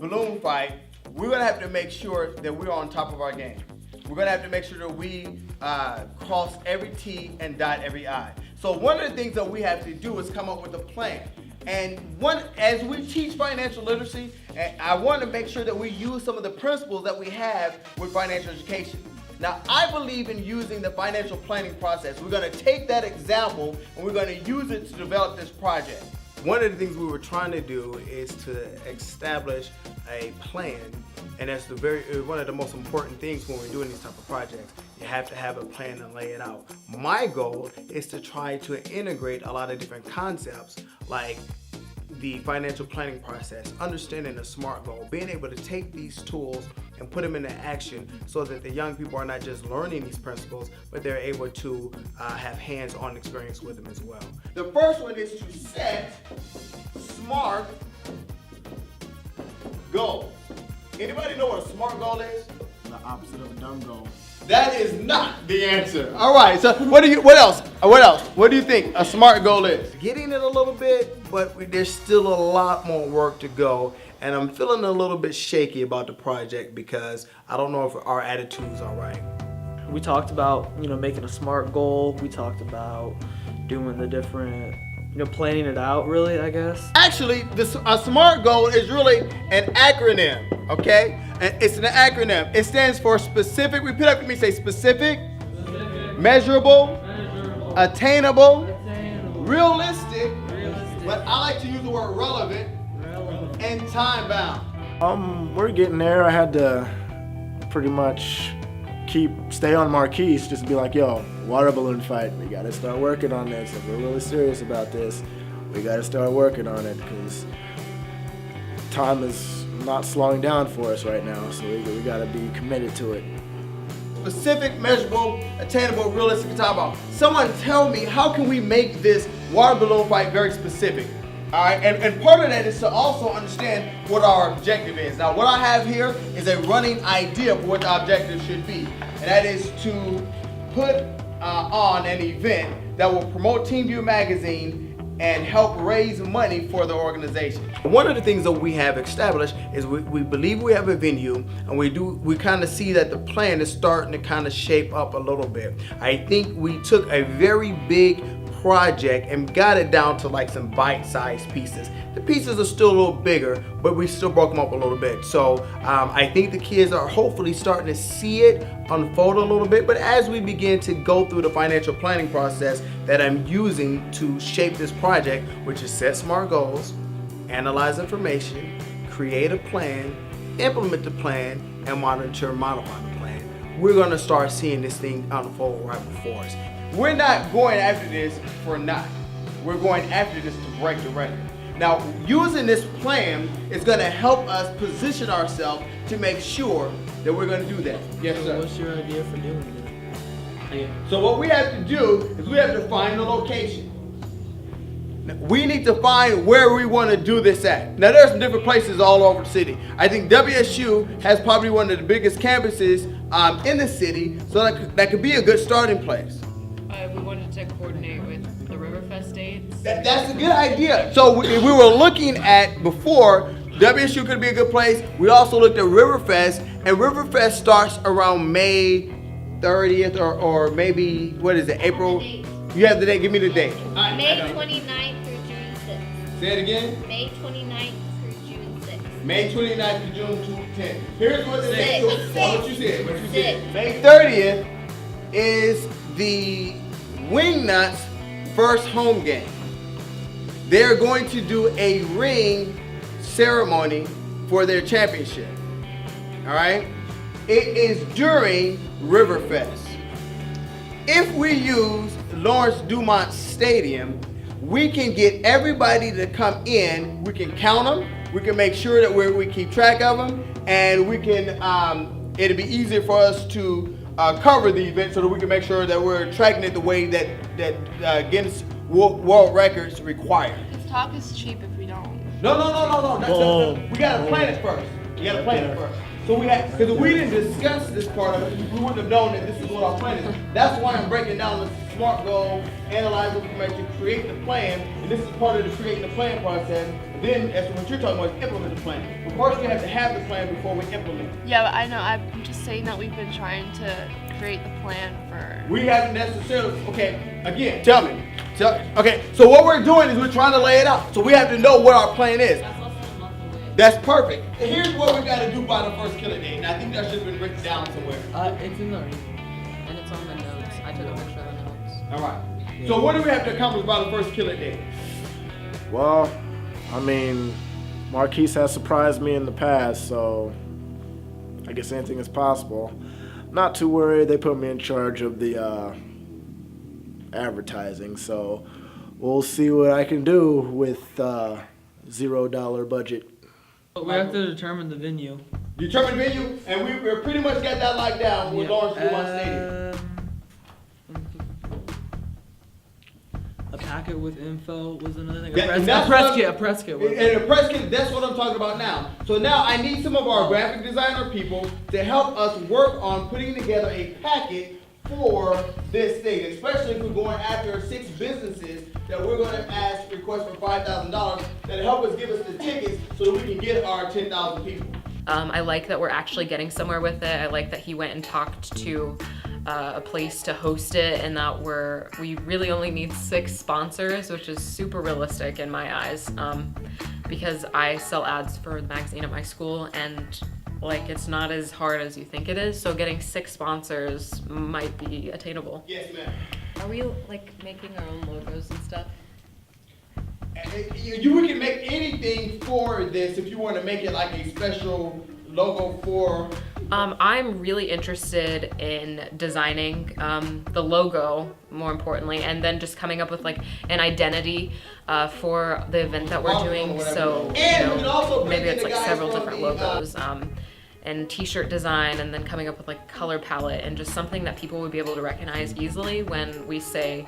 balloon fight, we're gonna have to make sure that we're on top of our game. We're gonna have to make sure that we cross every T and dot every I. So one of the things that we have to do is come up with a plan. And as we teach financial literacy, I want to make sure that we use some of the principles that we have with financial education. Now, I believe in using the financial planning process. We're going to take that example and we're going to use it to develop this project. One of the things we were trying to do is to establish a plan, and that's one of the most important things when we're doing these type of projects. You have to have a plan and lay it out. My goal is to try to integrate a lot of different concepts like the financial planning process, understanding a SMART goal, being able to take these tools and put them into action so that the young people are not just learning these principles, but they're able to have hands-on experience with them as well. The first one is to set SMART goals. Anybody know what a SMART goal is? The opposite of a dumb goal. That is not the answer. All right, so what else? What do you think a SMART goal is? Getting it a little bit, but there's still a lot more work to go. And I'm feeling a little bit shaky about the project because I don't know if our attitudes are right. We talked about, making a SMART goal. We talked about doing the different, planning it out really, I guess. Actually, a SMART goal is really an acronym, okay? And it's an acronym. It stands for specific, repeat after me, say specific, measurable, attainable, realistic, but I like to use the word relevant, and time bound. We're getting there. I had to pretty much stay on marquees, just be like, yo, water balloon fight, we gotta start working on this. If we're really serious about this, we gotta start working on it because time is not slowing down for us right now, so we gotta be committed to it. Specific, measurable, attainable, realistic, and time bound. Someone tell me, how can we make this water balloon fight very specific? All right, and part of that is to also understand what our objective is. Now, what I have here is a running idea for what the objective should be, and that is to put on an event that will promote Teenview magazine and help raise money for the organization. One of the things that we have established is we believe we have a venue, and we kind of see that the plan is starting to kind of shape up a little bit. I think we took a very big project and got it down to like some bite-sized pieces. The pieces are still a little bigger, but we still broke them up a little bit. So I think the kids are hopefully starting to see it unfold a little bit. But as we begin to go through the financial planning process that I'm using to shape this project, which is set SMART goals, analyze information, create a plan, implement the plan, and monitor and modify the plan, we're gonna start seeing this thing unfold right before us. We're not going after this for naught. We're going after this to break the record. Now, using this plan is going to help us position ourselves to make sure that we're going to do that. Yes, sir. What's your idea for doing it? So what we have to do is we have to find the location. Now, we need to find where we want to do this at. Now, there's some different places all over the city. I think WSU has probably one of the biggest campuses in the city, so that could be a good starting place. We wanted to coordinate with the Riverfest dates. That's a good idea. So we were looking at before, WSU could be a good place. We also looked at Riverfest, and Riverfest starts around May 30th or maybe, what is it, April? You have the date, give me the date. May 29th through June 6th. Say it again. May 29th through June 6th. May 29th to June 10th. Here's what it is. What you said. May 30th is the Wingnuts' first home game. They're going to do a ring ceremony for their championship. All right? It is during Riverfest. If we use Lawrence Dumont Stadium, we can get everybody to come in. We can count them. We can make sure that we keep track of them, and we can. It'll be easier for us to cover the event so that we can make sure that we're tracking it the way that Guinness World Records require. This talk is cheap if we don't. No. We gotta plan it first. So because if we didn't discuss this part of it, we wouldn't have known that this is what our plan is. That's why I'm breaking down the SMART goal, analyze information, create the plan, and this is part of the creating the plan process. And then, as to what you're talking about, is implement the plan. But first, we have to have the plan before we implement it. Yeah, but I know. I'm just saying that we've been trying to create the plan for. We haven't necessarily. Okay, again, tell me. Okay, so what we're doing is we're trying to lay it out. So we have to know what our plan is. That's less than a month away. That's perfect. And here's what we got to do by the first killer date. And I think that should have been written down somewhere. It's in the and it's on the notes. I took a picture of the notes. All right. So what do we have to accomplish by the first killer date? Well, I mean, Marquise has surprised me in the past, so I guess anything is possible. Not too worried. They put me in charge of the advertising, so we'll see what I can do with $0 budget. But we have to determine the venue. Determine venue, and we're pretty much got that locked down with Lawrence Dumont Stadium. A packet with info was another thing. That- A and that's press what kit. I'm- A press kit. Was And the press kit, that's what I'm talking about now. So now I need some of our graphic designer people to help us work on putting together a packet for this thing, especially if we're going after 6 businesses that we're going to ask request for $5,000 that'll help us give us the tickets so that we can get our 10,000 people. I like that we're actually getting somewhere with it. I like that he went and talked to a place to host it, and that we really only need 6 sponsors, which is super realistic in my eyes, because I sell ads for the magazine at my school, and like it's not as hard as you think it is. So getting 6 sponsors might be attainable. Yes, ma'am. Are we like making our own logos and stuff? You can make anything for this if you want to make it like a special logo for. I'm really interested in designing the logo, more importantly, and then just coming up with like an identity for the event that we're doing. So And we can also bring maybe in it's the like guys several from different the, logos. And t-shirt design, and then coming up with like color palette and just something that people would be able to recognize easily when we say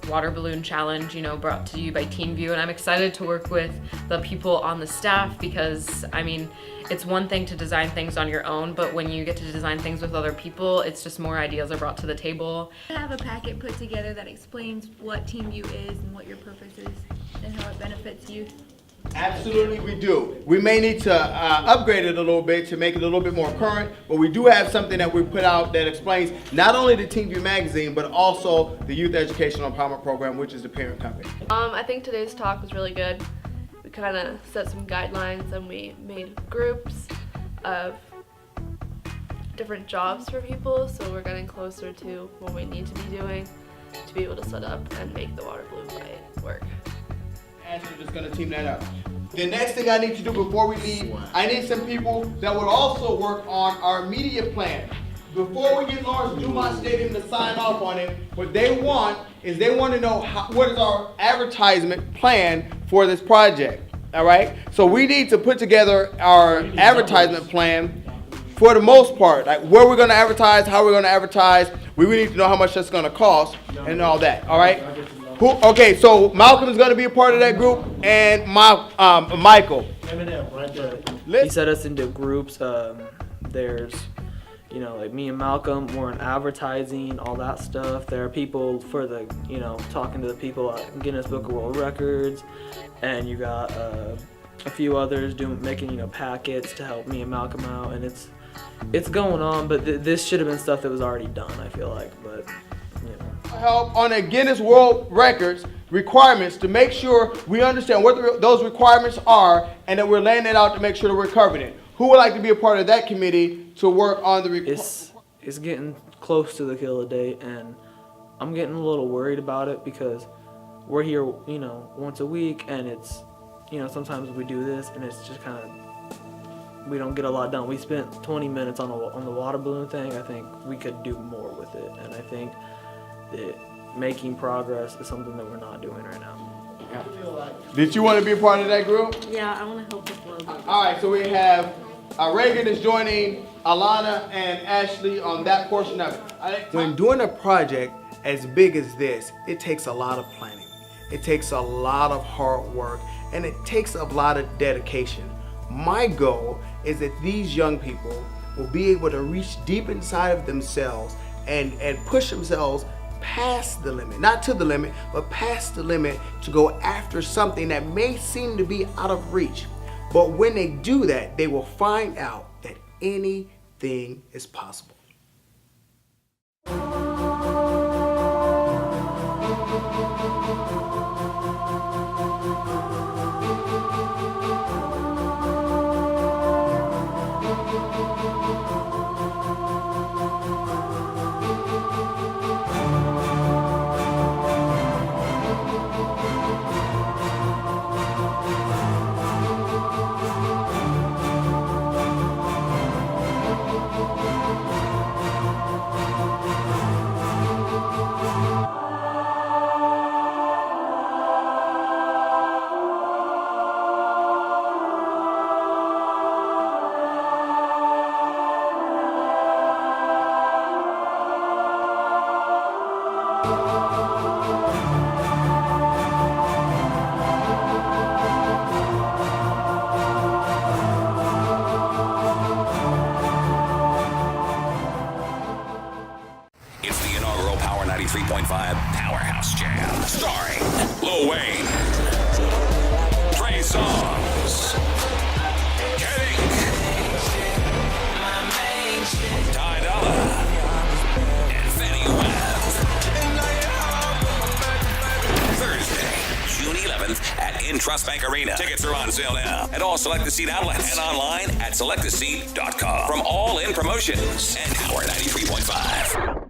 water balloon challenge, brought to you by Teenview. And I'm excited to work with the people on the staff, because I mean, it's one thing to design things on your own, but when you get to design things with other people, it's just more ideas are brought to the table. I have a packet put together that explains what Teenview is and what your purpose is and how it benefits youth. Absolutely, we do. We may need to upgrade it a little bit to make it a little bit more current, but we do have something that we put out that explains not only the Teenview magazine, but also the Youth Educational Empowerment Program, which is the parent company. I think today's talk was really good. We kind of set some guidelines and we made groups of different jobs for people, so we're getting closer to what we need to be doing to be able to set up and make the water balloon fight work. And we're just gonna team that up. The next thing I need to do before we leave, I need some people that would also work on our media plan. Before we get Lawrence Dumont Stadium to sign off on it, what they want is they want to know what is our advertisement plan for this project. All right? So we need to put together our advertisement plan for the most part, like where we're gonna advertise, how we're gonna advertise. We really need to know how much that's gonna cost and all that. All right? Okay, so Malcolm is going to be a part of that group, and Michael. Eminem, right there. He set us into groups. There's, like me and Malcolm, we're in advertising, all that stuff. There are people for the, talking to the people at Guinness Book of World Records, and you got a few others making packets to help me and Malcolm out, and it's going on. But this should have been stuff that was already done, I feel like, but. Help on the Guinness World Records requirements to make sure we understand what those requirements are, and that we're laying it out to make sure that we're covering it. Who would like to be a part of that committee to work on the requirements? It's getting close to the killer date, and I'm getting a little worried about it because we're here, once a week, and it's, sometimes we do this, and it's just kind of, we don't get a lot done. We spent 20 minutes on the water balloon thing. I think we could do more with it, and I think that making progress is something that we're not doing right now. Did you want to be a part of that group? Yeah, I want to help with logo. All right, so we have Reagan is joining Alana and Ashley on that portion of it. When doing a project as big as this, it takes a lot of planning. It takes a lot of hard work, and it takes a lot of dedication. My goal is that these young people will be able to reach deep inside of themselves and push themselves past the limit, not to the limit, but past the limit to go after something that may seem to be out of reach. But when they do that, they will find out that anything is possible. It's the inaugural Power 93.5 Powerhouse Jam, starring Lil Wayne, Trey Songz, Kendrick, Ty Dolla, and Fetty Wap. Thursday, June 11th at Intrust Bank Arena. Tickets are on sale now at all Select the Seat outlets and online at selecttheseat.com. From All In Promotions and Power 93.5.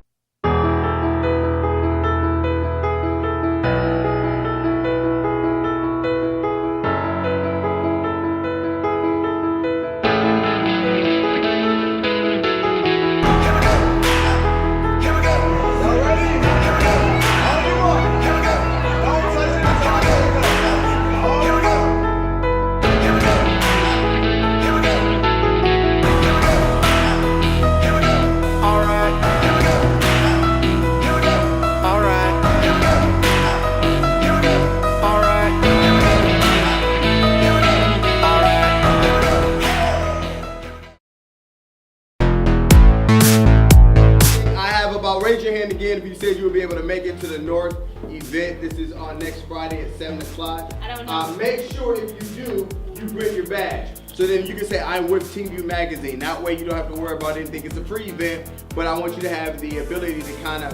Raise your hand again if you said you would be able to make it to the North event. This is on next Friday at 7 o'clock. I don't know. Make sure if you do, you bring your badge. So then you can say, I'm with Teenview magazine. That way you don't have to worry about anything. It's a free event, but I want you to have the ability to kind of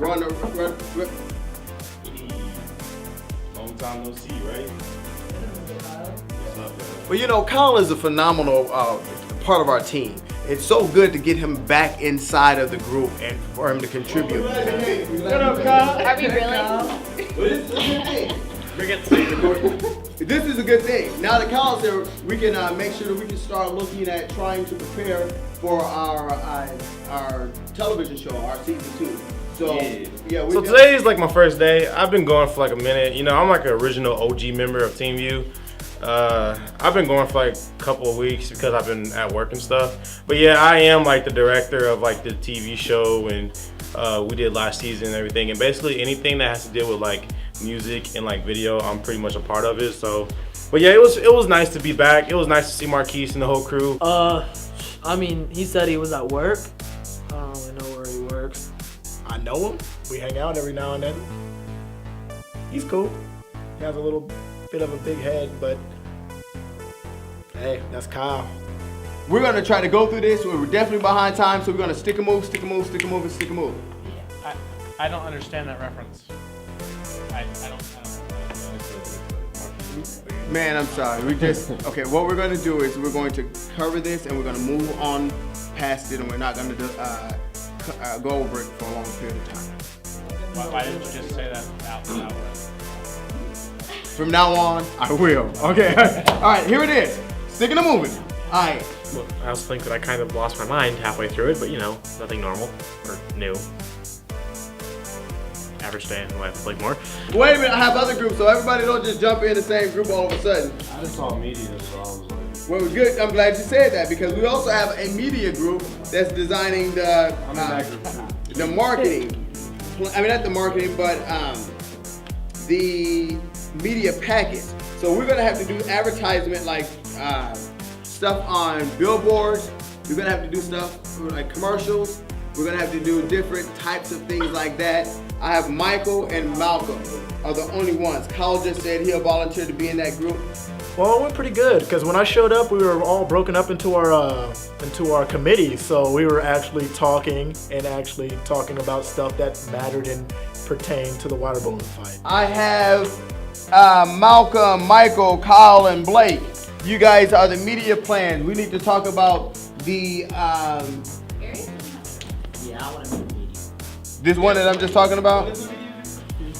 run. Long time no see, right? Well, you know, Kyle is a phenomenal part of our team. It's so good to get him back inside of the group and for him to contribute. What up, Kyle? Are we really? This is a good thing. Now that Kyle's here, we can make sure that we can start looking at trying to prepare for our television show, our season 2. So So today is like my first day. I've been going for like a minute. You know, I'm like an original OG member of Teenview. I've been going for like a couple of weeks because I've been at work and stuff. But yeah, I am like the director of like the TV show, and we did last season and everything. And basically anything that has to deal with like music and like video, I'm pretty much a part of it. So, but yeah, it was nice to be back. It was nice to see Marquise and the whole crew. I mean, he said he was at work. I don't really know where he works. I know him. We hang out every now and then. He's cool. He has a little bit of a big head, but hey, that's Kyle. We're gonna try to go through this. We're definitely behind time, so we're gonna stick a move, and stick a move. I don't understand that reference. I don't. Man, I'm sorry. Okay. What we're gonna do is we're going to cover this and we're gonna move on past it, and we're not gonna go over it for a long period of time. Why didn't you just say that out loud? From now on, I will. Okay. All right. Here it is. Sticking a moving. All right. Well, I also think that I kind of lost my mind halfway through it, but you know, nothing normal or new. Average day in the life of Blake Moore. Wait a minute, I have other groups, so everybody don't just jump in the same group all of a sudden. I just saw media, so I was like. Well, good. I'm glad you said that because we also have a media group that's designing the marketing. I mean, not the marketing, but the media package. So we're gonna have to do advertisement like stuff on billboards. We're gonna have to do stuff like commercials. We're gonna have to do different types of things like that. I have Michael and Malcolm are the only ones. Kyle just said he'll volunteer to be in that group. Well, it went pretty good because when I showed up, we were all broken up into our committees. So we were actually talking about stuff that mattered and pertained to the water balloon fight. I have Malcolm, Michael, Kyle, and Blake. You guys are the media plans. We need to talk about the this one that I'm just talking about.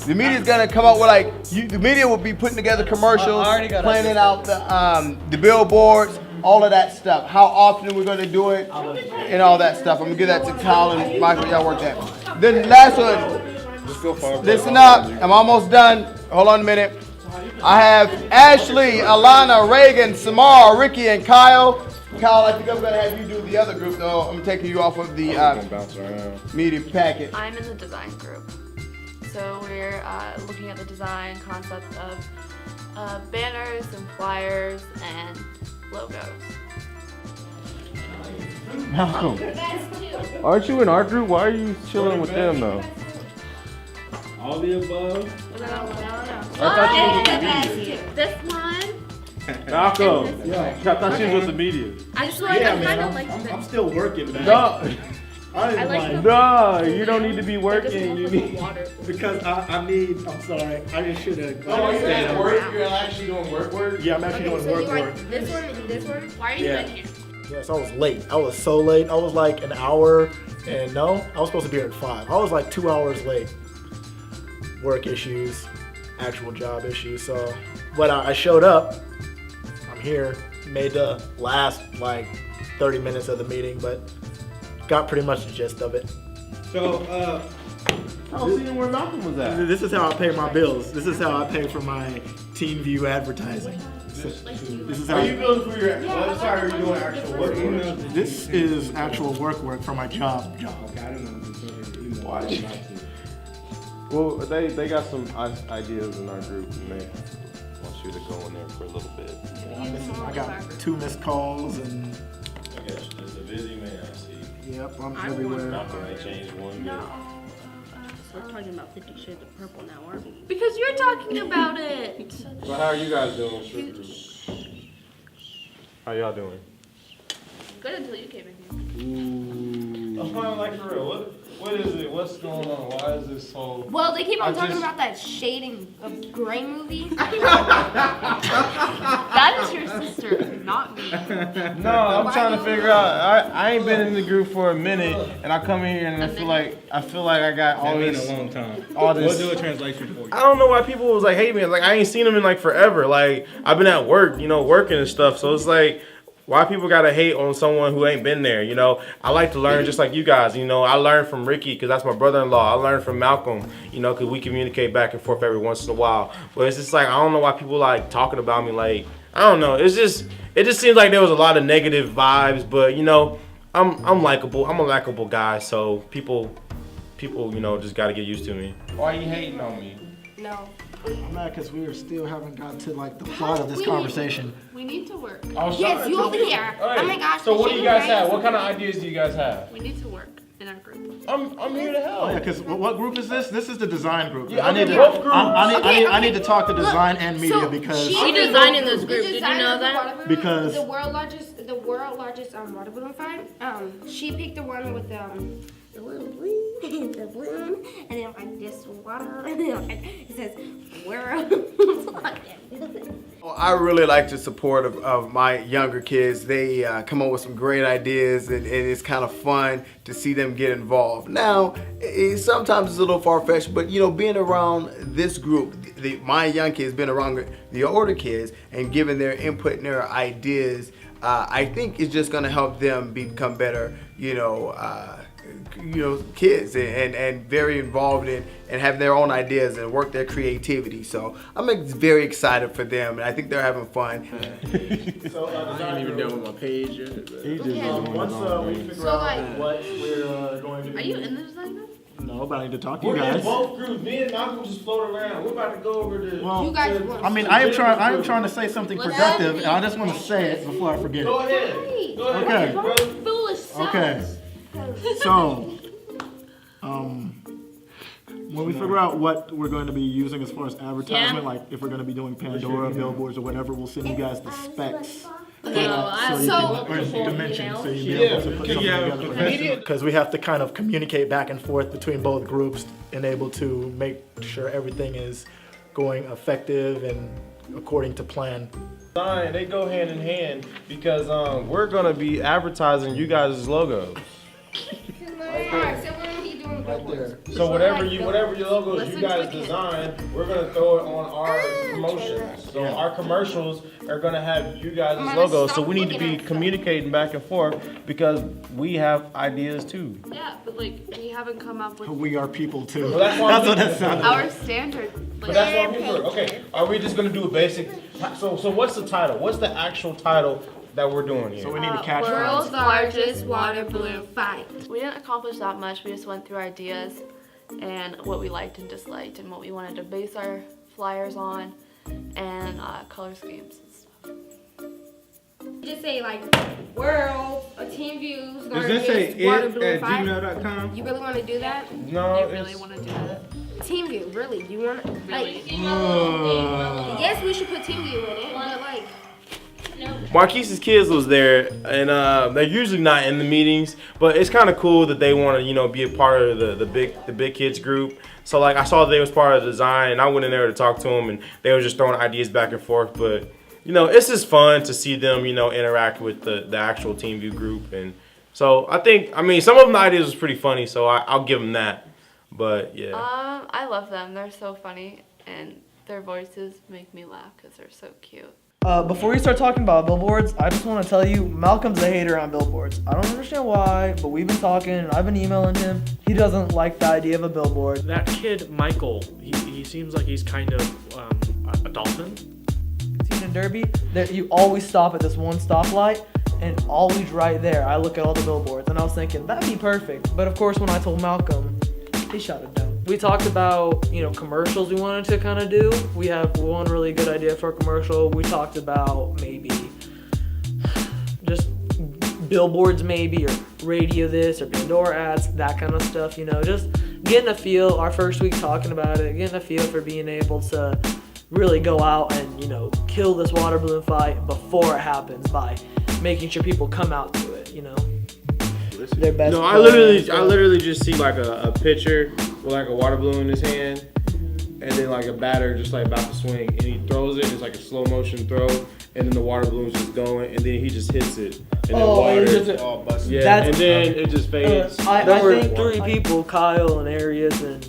The media's gonna come up with the media will be putting together commercials, planning out the billboards, all of that stuff. How often we're gonna do it, and all that stuff. I'm gonna give that to Kyle and Michael. Y'all work that. Then last one. Listen up. I'm almost done. Hold on a minute. I have Ashley, Alana, Reagan, Samara, Ricky, and Kyle. Kyle, I think I'm gonna have you do the other group though. I'm taking you off of the media packet. I'm in the design group. So we're looking at the design concept of banners and flyers and logos. Malcolm, aren't you in our group? Why are you chilling with them though? All the above. I thought you was with the media. This one. Malcolm, I thought you was with the media. Actually, I kind of like I'm still working, man. No. I like No, you don't need to be working. You need Because I'm sorry. I just should have. You're actually doing work? Yeah, I'm actually doing work. This one and this one? Why are you in here? Yes, I was late. I was so late. I was like an hour, and no, I was supposed to be here at 5. I was like 2 hours late. Work issues, actual job issues. So, but I showed up. I'm here. Made the last 30 minutes of the meeting, but got pretty much the gist of it. So, I don't see where Malcolm was at. This is how I pay my bills. This is how I pay for my Teenview advertising. This is how. Are you building for your? What side are you doing actual work? This is actual work for my job. Watch. Well, they got some ideas in our group, and they want you to go in there for a little bit. I got 2 missed calls and. I guess it's a busy man. I see. Yep, I'm everywhere. Malcolm ain't changed one bit. We're talking about 50 Shades of Purple now, aren't we? Because you're talking about it. Well, how are you guys doing? How y'all doing? Good until you came in here. I'm like for real. What is it? What's going on? Why is this so? Well, they keep on talking about that shading of gray movie. That is your sister, not me. No, I'm trying to figure out. I ain't been in the group for a minute, and I come in here and I feel like I got all this. That means a long time. All this. We'll do a translation for you. I don't know why people was like hating me. Like I ain't seen them in forever. Like I've been at work, working and stuff. So it's like. Why people gotta hate on someone who ain't been there, I like to learn just like you guys, I learned from Ricky because that's my brother-in-law. I learned from Malcolm, because we communicate back and forth every once in a while. But it's just like, I don't know why people like talking about me like, I don't know. It just seems like there was a lot of negative vibes, but I'm likable. I'm a likable guy, so people, just gotta get used to me. Why are you hating on me? No. I'm mad because we still haven't gotten to the plot of this conversation. We need to work. Yes, you over here. Right. Oh my gosh. So what do you guys have? What kind of ideas do you guys have? We need to work in our group. I'm here to help. Oh yeah, because what group is this? This is the design group. Yeah, I need both groups. I need to talk to design and media So because she designed in this group. Did you know that? Because the world largest water balloon fight. She picked the one with the little balloon, the balloon, and then like this water, and then it says world. Well, I really like the support of my younger kids. They come up with some great ideas, and it's kind of fun to see them get involved. Now, sometimes it's a little far-fetched, but being around this group, my young kids, being around the older kids, and giving their input and their ideas, I think it's just going to help them become better, kids and very involved in and have their own ideas and work their creativity. So I'm very excited for them, and I think they're having fun. So I ain't even done with my page yet. once we figure out what we're going to do. Are you in the design group? No, know, but I need to talk to We're you in guys. both groups. Me and Malcolm just float around. We're about to go over to. Well, You guys want I mean, I am trying to say something productive, and I just want to say it before I forget Go it. ahead. Go ahead, Okay. brother. Foolish sons. Okay. So, when we figure out what we're going to be using as far as advertisement, like if we're going to be doing Pandora, billboards, or whatever, we'll send you guys the specs. Okay, Or dimensions, so you'll be able to put something together. Because we have to kind of communicate back and forth between both groups and able to make sure everything is going effective and according to plan. They go hand in hand because we're gonna be advertising you guys' logos. Alright, so we're gonna be doing billboards. So whatever your logos you guys design, we're gonna throw it on our promotions. So our commercials are gonna have you guys' logos. So we need to be communicating back and forth because we have ideas too. Yeah, but like we haven't come up with We are people too. Well, that's why what that sounded our like. standard. But that's why people are, okay, are we just gonna do a basic, so what's the title? What's the actual title that we're doing here? So we need a catchphrase. World's Largest water balloon fight. We didn't accomplish that much. We just went through ideas and what we liked and disliked and what we wanted to base our flyers on and color schemes and stuff. Just say like world or Teenview's Does that say largest water it balloon at fight. gmail.com? You really want to do that? No, You really want to do that? Teamview, really? You want to? Really? Yes, we should put Teamview in it, but like. Marquise's kids was there, and they're usually not in the meetings, but it's kind of cool that they want to, be a part of the big kids group. So like I saw that they was part of the design, and I went in there to talk to them, and they were just throwing ideas back and forth. But it's just fun to see them, interact with the actual Teenview group, and so I mean, some of them the ideas was pretty funny, so I'll give them that. But yeah. I love them. They're so funny and their voices make me laugh because they're so cute. Before we start talking about billboards, I just want to tell you, Malcolm's a hater on billboards. I don't understand why, but we've been talking and I've been emailing him. He doesn't like the idea of a billboard. That kid, Michael, he seems like he's kind of a dolphin. Seen in Derby, you always stop at this one stoplight, and always right there, I look at all the billboards, and I was thinking, that'd be perfect. But of course, when I told Malcolm, he shot it down. We talked about, commercials we wanted to kind of do. We have one really good idea for a commercial. We talked about maybe just billboards maybe, or radio this, or Pandora ads, that kind of stuff, just getting a feel, our first week talking about it, getting a feel for being able to really go out and, kill this water balloon fight before it happens by making sure people come out to it, Their best No, I players, literally just see like a pitcher with like a water balloon in his hand, and then like a batter just like about to swing, and he throws it. It's like a slow motion throw, and then the water balloon's just going, and then he just hits it, and then water. And then it just fades. I think 3 people, Kyle and Arias and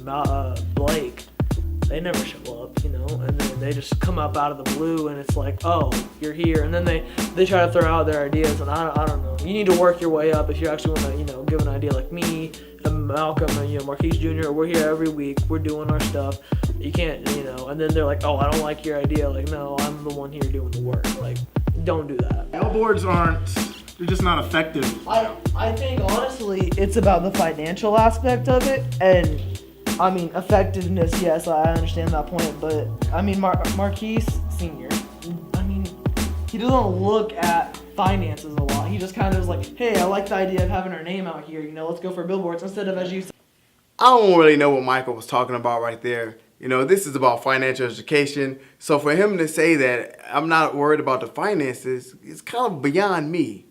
Blake, they never show up, and then they just come up out of the blue, and it's like, oh, you're here, and then they try to throw out their ideas, and I don't know. You need to work your way up if you actually want to, give an idea like me, and Malcolm, and Marquise Jr. We're here every week. We're doing our stuff. You can't, and then they're like, oh, I don't like your idea. Like, no, I'm the one here doing the work. Like, don't do that. Billboards they're just not effective. I think honestly, it's about the financial aspect of it, and I mean, effectiveness, yes, I understand that point, but I mean, Marquise Sr., I mean, he doesn't look at finances a lot. He just kind of is like, hey, I like the idea of having our name out here, let's go for billboards instead of, as you said. I don't really know what Michael was talking about right there. This is about financial education. So for him to say that I'm not worried about the finances, it's kind of beyond me.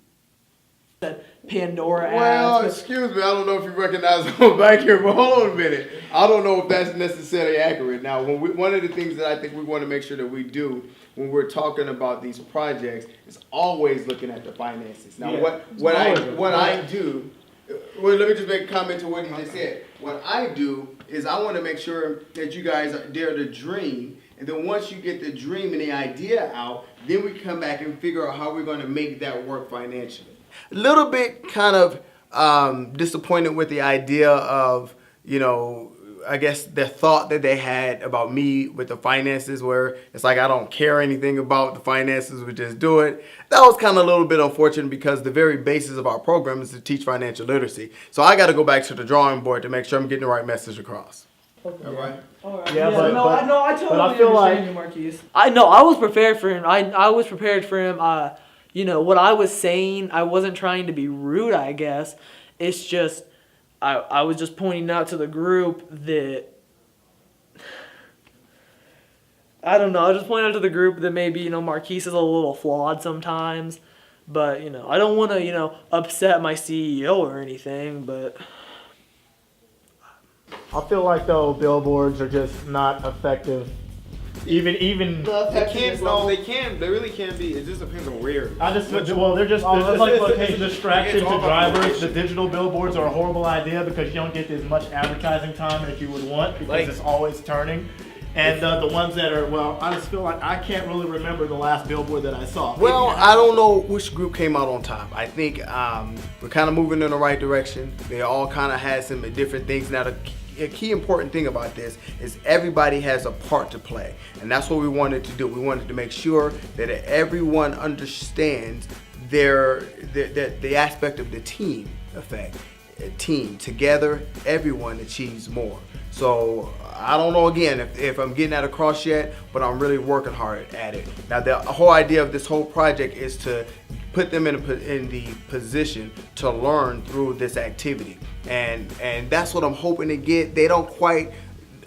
Pandora ads. Well, excuse me, I don't know if you recognize them back here, but hold on a minute. I don't know if that's necessarily accurate. Now, one of the things that I think we want to make sure that we do when we're talking about these projects is always looking at the finances. Now, what I do, well, let me just make a comment to what he just said. What I do is I want to make sure that you guys dare to dream, and then once you get the dream and the idea out, then we come back and figure out how we're going to make that work financially. A little bit kind of disappointed with the idea of, I guess the thought that they had about me with the finances, where it's like I don't care anything about the finances, we just do it. That was kind of a little bit unfortunate because the very basis of our program is to teach financial literacy. So I got to go back to the drawing board to make sure I'm getting the right message across. Okay. All right. Yeah, I totally but I feel understand you, Marquise. I was prepared for him. I was prepared for him. What I was saying, I wasn't trying to be rude, I guess. It's just, I was just pointing out to the group that, I don't know, I was just pointing out to the group that maybe, Marquise is a little flawed sometimes. But, I don't want to, upset my CEO or anything, but... I feel like though billboards are just not effective. Even They can. They really can be. It just depends on where. they're just it's a distraction to drivers. The digital billboards are a horrible idea because you don't get as much advertising time as you would want because it's always turning. And the ones that are, I just feel like I can't really remember the last billboard that I saw. Well, I don't know which group came out on top. I think we're kind of moving in the right direction. They all kind of had some different things. Now, a key important thing about this is everybody has a part to play. And that's what we wanted to do. We wanted to make sure that everyone understands the aspect of the team effect. A team. Together, everyone achieves more. So I don't know again if I'm getting that across yet, but I'm really working hard at it. Now the whole idea of this whole project is to put them in the position to learn through this activity, and that's what I'm hoping to get. They don't quite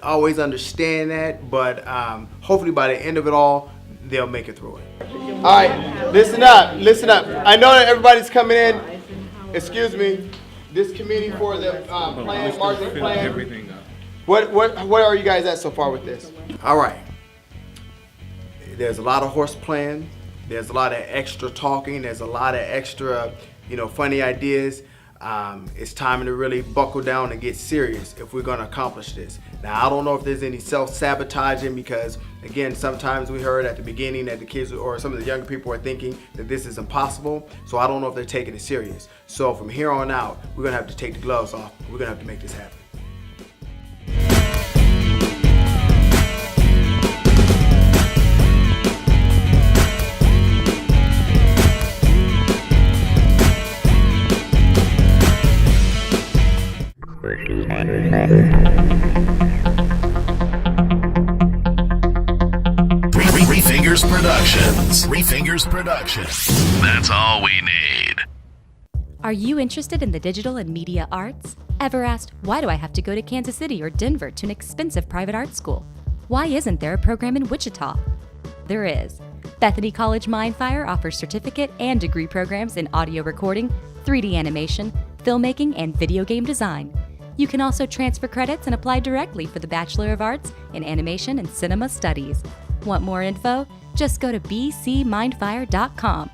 always understand that, but hopefully by the end of it all, they'll make it through it. All right, listen up. I know that everybody's coming in. Excuse me. This committee for the marketing plan. Everything up. What are you guys at so far with this? All right. There's a lot of horse playing. There's a lot of extra talking. There's a lot of extra, funny ideas. It's time to really buckle down and get serious if we're going to accomplish this. Now, I don't know if there's any self-sabotaging because, again, sometimes we heard at the beginning that the kids or some of the younger people are thinking that this is impossible. So I don't know if they're taking it serious. So from here on out, we're going to have to take the gloves off. We're going to have to make this happen. Three Fingers Productions. That's all we need. Are you interested in the digital and media arts? Ever asked, why do I have to go to Kansas City or Denver to an expensive private art school? Why isn't there a program in Wichita? There is. Bethany College Mindfire offers certificate and degree programs in audio recording, 3D animation, filmmaking, and video game design. You can also transfer credits and apply directly for the Bachelor of Arts in Animation and Cinema Studies. Want more info? Just go to bcmindfire.com.